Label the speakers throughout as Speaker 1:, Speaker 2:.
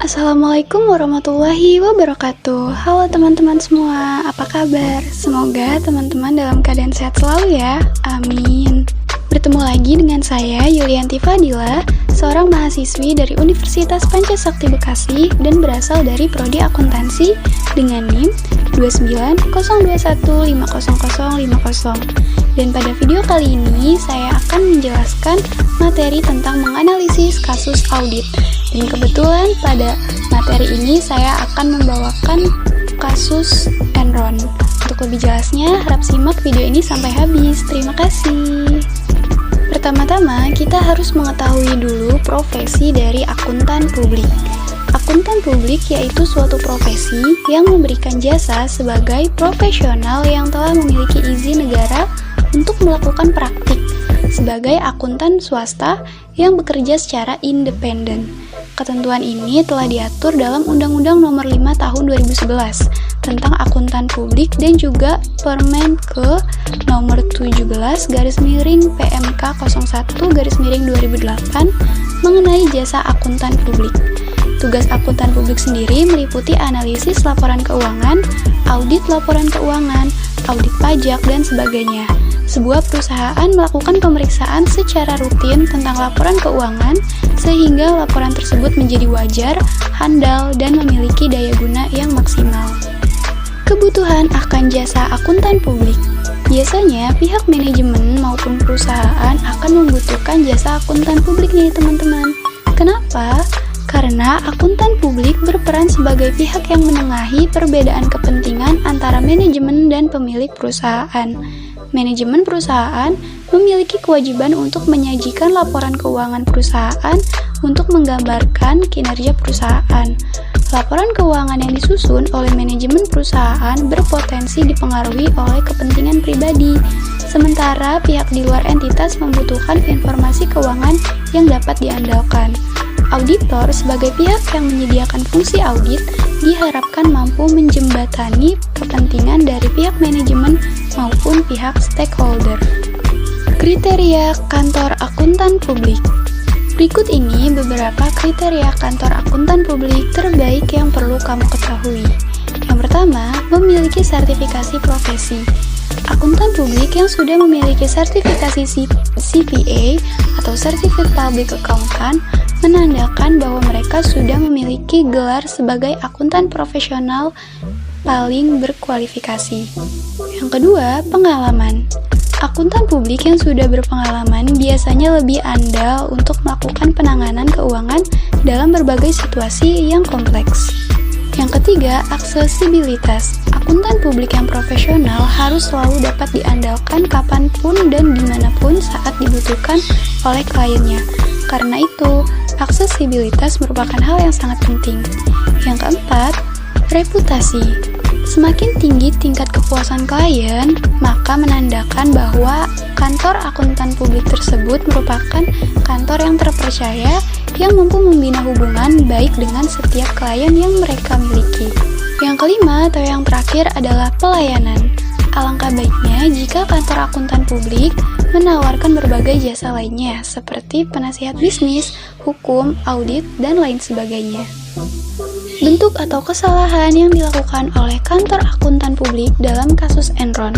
Speaker 1: Assalamualaikum warahmatullahi wabarakatuh. Halo teman-teman semua, apa kabar? Semoga teman-teman dalam keadaan sehat selalu ya, amin. Bertemu lagi dengan saya, Yulianti Fadila, seorang mahasiswi dari Universitas Pancasakti Bekasi dan berasal dari Prodi Akuntansi dengan NIM 29021500050. Dan pada video kali ini, saya akan menjelaskan materi tentang menganalisis kasus audit. Dan kebetulan pada materi ini saya akan membawakan kasus Enron. Untuk lebih jelasnya, harap simak video ini sampai habis. Terima kasih. Pertama-tama, kita harus mengetahui dulu profesi dari akuntan publik. Akuntan publik yaitu suatu profesi yang memberikan jasa sebagai profesional yang telah memiliki izin negara untuk melakukan praktik sebagai akuntan swasta yang bekerja secara independen. Ketentuan ini telah diatur dalam Undang-Undang Nomor 5 Tahun 2011 tentang akuntan publik dan juga Permen ke Nomor 17/PMK 01/2008 mengenai jasa akuntan publik. Tugas akuntan publik sendiri meliputi analisis laporan keuangan, audit laporan keuangan, audit pajak, dan sebagainya. Sebuah perusahaan melakukan pemeriksaan secara rutin tentang laporan keuangan sehingga laporan tersebut menjadi wajar, handal, dan memiliki daya guna yang maksimal. Kebutuhan akan jasa akuntan publik. Biasanya pihak manajemen maupun perusahaan akan membutuhkan jasa akuntan publik nih teman-teman. Kenapa? Karena akuntan publik berperan sebagai pihak yang menengahi perbedaan kepentingan antara manajemen dan pemilik perusahaan. Manajemen perusahaan memiliki kewajiban untuk menyajikan laporan keuangan perusahaan untuk menggambarkan kinerja perusahaan. Laporan keuangan yang disusun oleh manajemen perusahaan berpotensi dipengaruhi oleh kepentingan pribadi, sementara pihak di luar entitas membutuhkan informasi keuangan yang dapat diandalkan. Auditor sebagai pihak yang menyediakan fungsi audit diharapkan mampu menjembatani kepentingan dari pihak manajemen maupun pihak stakeholder. Kriteria kantor akuntan publik. Berikut ini beberapa kriteria kantor akuntan publik terbaik yang perlu kamu ketahui. Yang pertama, memiliki sertifikasi profesi. Akuntan publik yang sudah memiliki sertifikasi CPA atau Certified Public Accountant menandakan bahwa mereka sudah memiliki gelar sebagai akuntan profesional paling berkualifikasi. Yang kedua, pengalaman. Akuntan publik yang sudah berpengalaman biasanya lebih andal untuk melakukan penanganan keuangan dalam berbagai situasi yang kompleks. Yang ketiga, aksesibilitas. Akuntan publik yang profesional harus selalu dapat diandalkan kapanpun dan dimanapun saat dibutuhkan oleh kliennya. Karena itu, aksesibilitas merupakan hal yang sangat penting. Yang keempat, reputasi. Semakin tinggi tingkat kepuasan klien, maka menandakan bahwa kantor akuntan publik tersebut merupakan kantor yang terpercaya yang mampu membina hubungan baik dengan setiap klien yang mereka miliki. Yang kelima atau yang terakhir adalah pelayanan. Alangkah baiknya jika kantor akuntan publik menawarkan berbagai jasa lainnya seperti penasihat bisnis, hukum, audit, dan lain sebagainya. Bentuk atau kesalahan yang dilakukan oleh kantor akuntan publik dalam kasus Enron.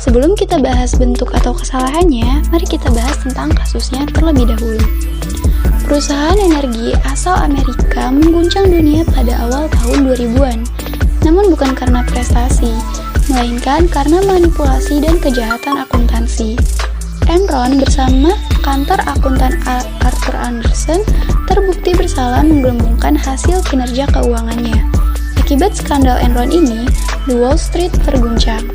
Speaker 1: Sebelum kita bahas bentuk atau kesalahannya, mari kita bahas tentang kasusnya terlebih dahulu. Perusahaan energi asal Amerika mengguncang dunia pada awal tahun 2000-an, namun bukan karena prestasi, melainkan karena manipulasi dan kejahatan akuntansi. Enron bersama kantor akuntan Arthur Andersen terbukti bersalah menggelembungkan hasil kinerja keuangannya. Akibat skandal Enron ini, The Wall Street terguncang.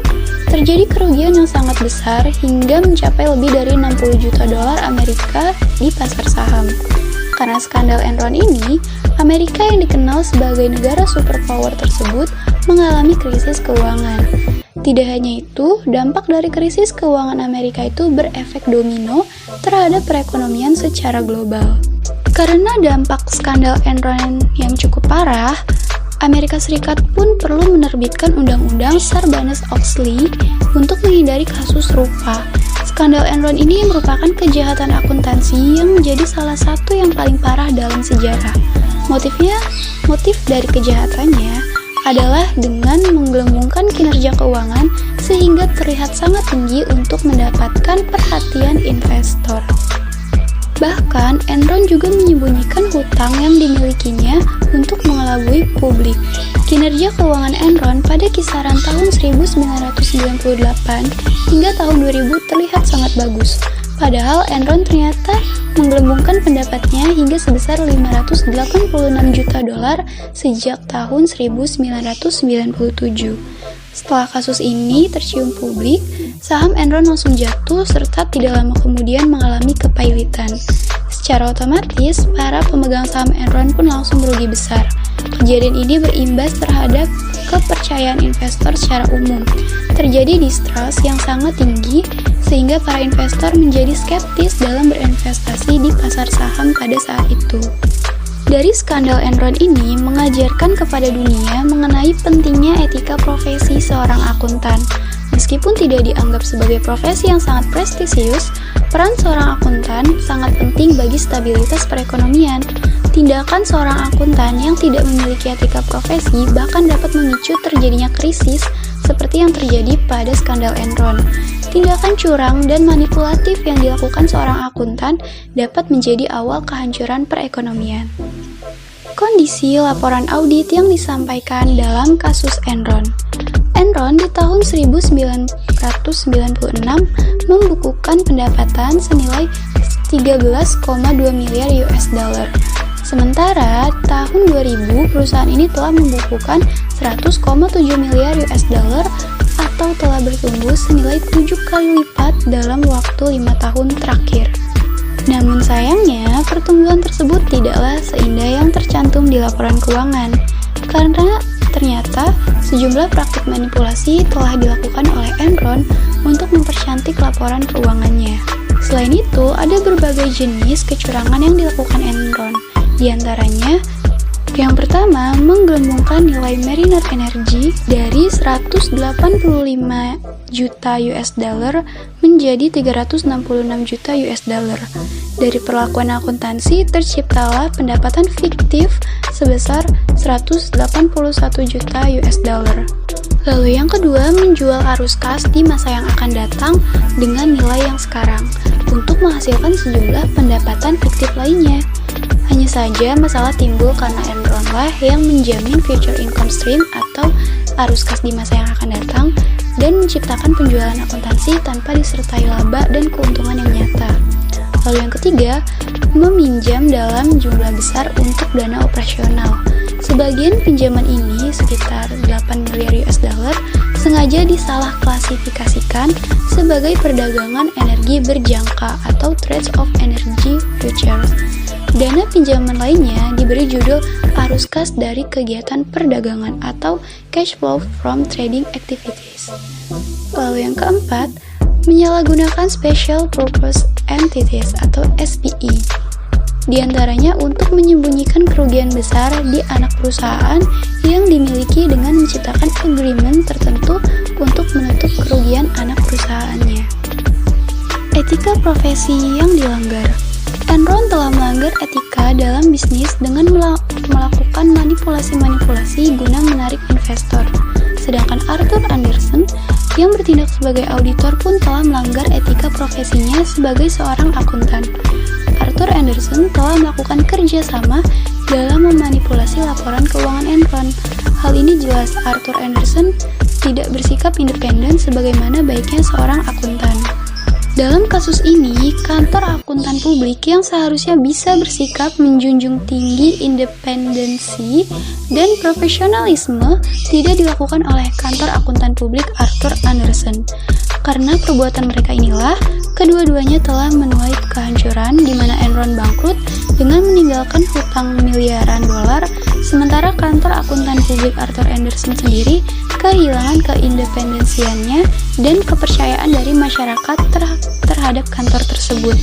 Speaker 1: Terjadi kerugian yang sangat besar hingga mencapai lebih dari 60 juta dolar Amerika di pasar saham. Karena skandal Enron ini, Amerika yang dikenal sebagai negara superpower tersebut mengalami krisis keuangan. Tidak hanya itu, dampak dari krisis keuangan Amerika itu berefek domino terhadap perekonomian secara global. Karena dampak skandal Enron yang cukup parah, Amerika Serikat pun perlu menerbitkan Undang-Undang Sarbanes-Oxley untuk menghindari kasus serupa. Skandal Enron ini merupakan kejahatan akuntansi yang menjadi salah satu yang paling parah dalam sejarah. Motif dari kejahatannya adalah dengan menggelembungkan kinerja keuangan sehingga terlihat sangat tinggi untuk mendapatkan perhatian investor. Bahkan, Enron juga menyembunyikan hutang yang dimilikinya untuk mengelabui publik. Kinerja keuangan Enron pada kisaran tahun 1998 hingga tahun 2000 terlihat sangat bagus. Padahal Enron ternyata menggelembungkan pendapatnya hingga sebesar 586 juta dolar sejak tahun 1997. Setelah kasus ini tercium publik, saham Enron langsung jatuh serta tidak lama kemudian mengalami kepailitan. Secara otomatis, para pemegang saham Enron pun langsung merugi besar. Kejadian ini berimbas terhadap kepercayaan investor secara umum. Terjadi distrust yang sangat tinggi sehingga para investor menjadi skeptis dalam berinvestasi di pasar saham pada saat itu. Dari skandal Enron ini mengajarkan kepada dunia mengenai pentingnya etika profesi seorang akuntan. Meskipun tidak dianggap sebagai profesi yang sangat prestisius, peran seorang akuntan sangat penting bagi stabilitas perekonomian. Tindakan seorang akuntan yang tidak memiliki etika profesi bahkan dapat memicu terjadinya krisis seperti yang terjadi pada skandal Enron. Tindakan curang dan manipulatif yang dilakukan seorang akuntan dapat menjadi awal kehancuran perekonomian. Kondisi laporan audit yang disampaikan dalam kasus Enron. Enron di tahun 1996 membukukan pendapatan senilai 13,2 miliar US dollar. Sementara tahun 2000 perusahaan ini telah membukukan 100,7 miliar US dollar atau telah bertumbuh senilai 7 kali lipat dalam waktu 5 tahun terakhir. Namun sayangnya, pertumbuhan tersebut tidaklah seindah yang tercantum di laporan keuangan, karena ternyata sejumlah praktik manipulasi telah dilakukan oleh Enron untuk mempercantik laporan keuangannya. Selain itu, ada berbagai jenis kecurangan yang dilakukan Enron. Di antaranya, yang pertama, menggelembungkan nilai Mariner Energy dari 185 juta US dollar menjadi 366 juta US dollar. Dari perlakuan akuntansi, terciptalah pendapatan fiktif sebesar 181 juta US dollar. Lalu yang kedua, menjual arus kas di masa yang akan datang dengan nilai yang sekarang untuk menghasilkan sejumlah pendapatan fiktif lainnya. Hanya saja masalah timbul karena Enronlah yang menjamin future income stream atau arus kas di masa yang akan datang dan menciptakan penjualan akuntansi tanpa disertai laba dan keuntungan yang nyata. Lalu yang ketiga, meminjam dalam jumlah besar untuk dana operasional. Sebagian pinjaman ini, sekitar 8 miliar US dollar, sengaja disalah klasifikasikan sebagai perdagangan energi berjangka atau trades of energy futures. Dana pinjaman lainnya diberi judul arus kas dari kegiatan perdagangan atau cash flow from trading activities. Lalu yang keempat, menyalahgunakan special purpose entities atau SPE. Di antaranya untuk menyembunyikan kerugian besar di anak perusahaan yang dimiliki dengan menciptakan agreement tertentu untuk menutup kerugian anak perusahaannya. Etika profesi yang dilanggar. Enron telah melanggar etika dalam bisnis dengan melakukan manipulasi-manipulasi guna menarik investor. Sedangkan Arthur Andersen yang bertindak sebagai auditor pun telah melanggar etika profesinya sebagai seorang akuntan. Arthur Andersen telah melakukan kerjasama dalam memanipulasi laporan keuangan Enron. Hal ini jelas Arthur Andersen tidak bersikap independen sebagaimana baiknya seorang akuntan. Dalam kasus ini, kantor akuntan publik yang seharusnya bisa bersikap menjunjung tinggi independensi dan profesionalisme tidak dilakukan oleh kantor akuntan publik Arthur Andersen. Karena perbuatan mereka inilah, kedua-duanya telah menuai kehancuran di mana Enron bangkrut dengan meninggalkan hutang miliaran dolar, sementara kantor akuntan publik Arthur Andersen sendiri kehilangan keindependensiannya dan kepercayaan dari masyarakat terhadap kantor tersebut,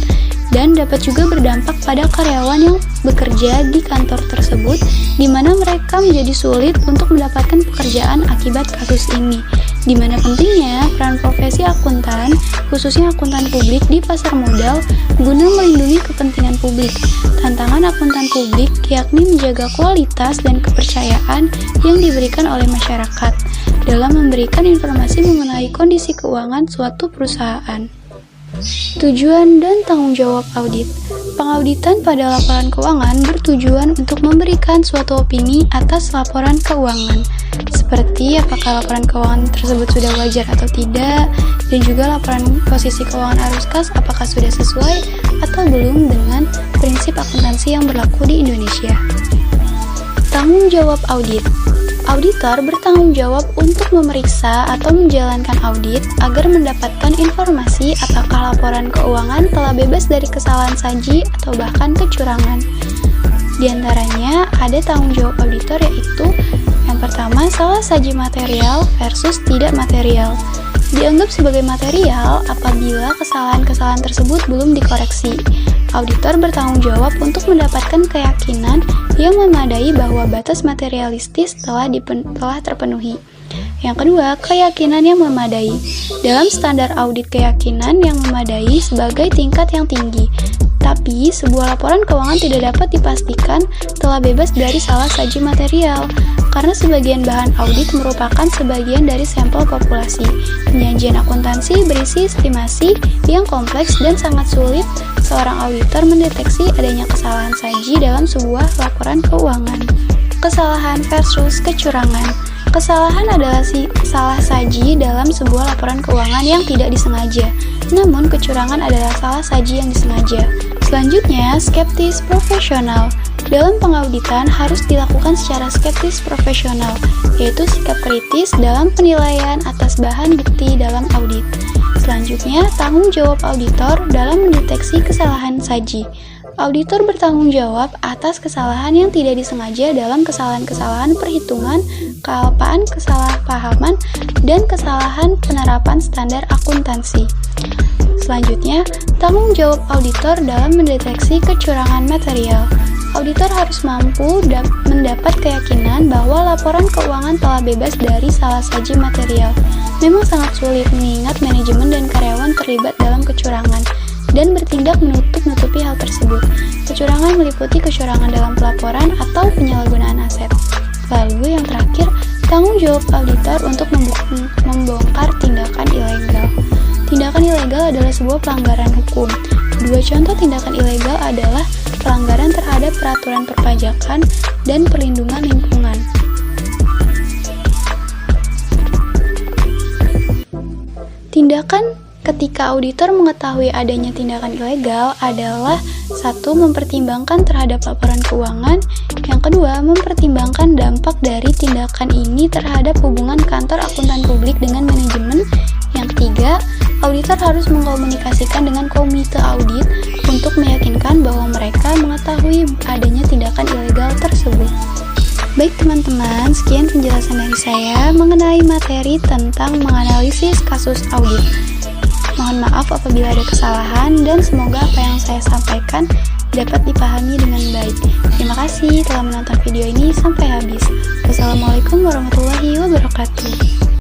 Speaker 1: dan dapat juga berdampak pada karyawan yang bekerja di kantor tersebut, di mana mereka menjadi sulit untuk mendapatkan pekerjaan akibat kasus ini. Di mana pentingnya peran profesi akuntan, khususnya akuntan publik di pasar modal, guna melindungi kepentingan publik. Tantangan akuntan publik yakni menjaga kualitas dan kepercayaan yang diberikan oleh masyarakat dalam memberikan informasi mengenai kondisi keuangan suatu perusahaan. Tujuan dan tanggung jawab audit. Pengauditan pada laporan keuangan bertujuan untuk memberikan suatu opini atas laporan keuangan, seperti apakah laporan keuangan tersebut sudah wajar atau tidak, dan juga laporan posisi keuangan arus kas apakah sudah sesuai atau belum dengan prinsip akuntansi yang berlaku di Indonesia. Tanggung jawab audit. Auditor bertanggung jawab untuk memeriksa atau menjalankan audit agar mendapatkan informasi apakah laporan keuangan telah bebas dari kesalahan saji atau bahkan kecurangan. Di antaranya ada tanggung jawab auditor, yaitu yang pertama, salah saji material versus tidak material. Dianggap sebagai material apabila kesalahan-kesalahan tersebut belum dikoreksi. Auditor bertanggung jawab untuk mendapatkan keyakinan yang memadai bahwa batas materialistis telah terpenuhi. Yang kedua, keyakinan yang memadai. Dalam standar audit, keyakinan yang memadai sebagai tingkat yang tinggi. Tapi, sebuah laporan keuangan tidak dapat dipastikan telah bebas dari salah saji material, karena sebagian bahan audit merupakan sebagian dari sampel populasi. Penyajian akuntansi berisi estimasi yang kompleks dan sangat sulit seorang auditor mendeteksi adanya kesalahan saji dalam sebuah laporan keuangan. Kesalahan versus kecurangan. Kesalahan adalah salah saji dalam sebuah laporan keuangan yang tidak disengaja, namun kecurangan adalah salah saji yang disengaja. Selanjutnya, skeptis profesional. Dalam pengauditan harus dilakukan secara skeptis profesional, yaitu sikap kritis dalam penilaian atas bahan bukti dalam audit. Selanjutnya, tanggung jawab auditor dalam mendeteksi kesalahan saji. Auditor bertanggung jawab atas kesalahan yang tidak disengaja dalam kesalahan-kesalahan perhitungan, kealpaan, kesalahpahaman, dan kesalahan penerapan standar akuntansi. Selanjutnya, tanggung jawab auditor dalam mendeteksi kecurangan material. Auditor harus mampu mendapat keyakinan bahwa laporan keuangan telah bebas dari salah saji material. Memang sangat sulit mengingat manajemen dan karyawan terlibat dalam kecurangan dan bertindak menutup-nutupi hal tersebut. Kecurangan meliputi kecurangan dalam pelaporan atau penyalahgunaan aset. Lalu yang terakhir, tanggung jawab auditor untuk membongkar tindakan ilegal. Tindakan ilegal adalah sebuah pelanggaran hukum. Dua contoh tindakan ilegal adalah pelanggaran terhadap peraturan perpajakan dan perlindungan lingkungan. Tindakan ketika auditor mengetahui adanya tindakan ilegal adalah: 1. Mempertimbangkan terhadap laporan keuangan. Yang kedua, mempertimbangkan dampak dari tindakan ini terhadap hubungan kantor akuntan publik dengan manajemen. Yang ketiga, auditor harus mengkomunikasikan dengan komite audit untuk meyakinkan bahwa mereka mengetahui adanya tindakan ilegal tersebut. Baik teman-teman, sekian penjelasan dari saya mengenai materi tentang menganalisis kasus audit. Mohon maaf apabila ada kesalahan dan semoga apa yang saya sampaikan dapat dipahami dengan baik. Terima kasih telah menonton video ini sampai habis. Wassalamualaikum warahmatullahi wabarakatuh.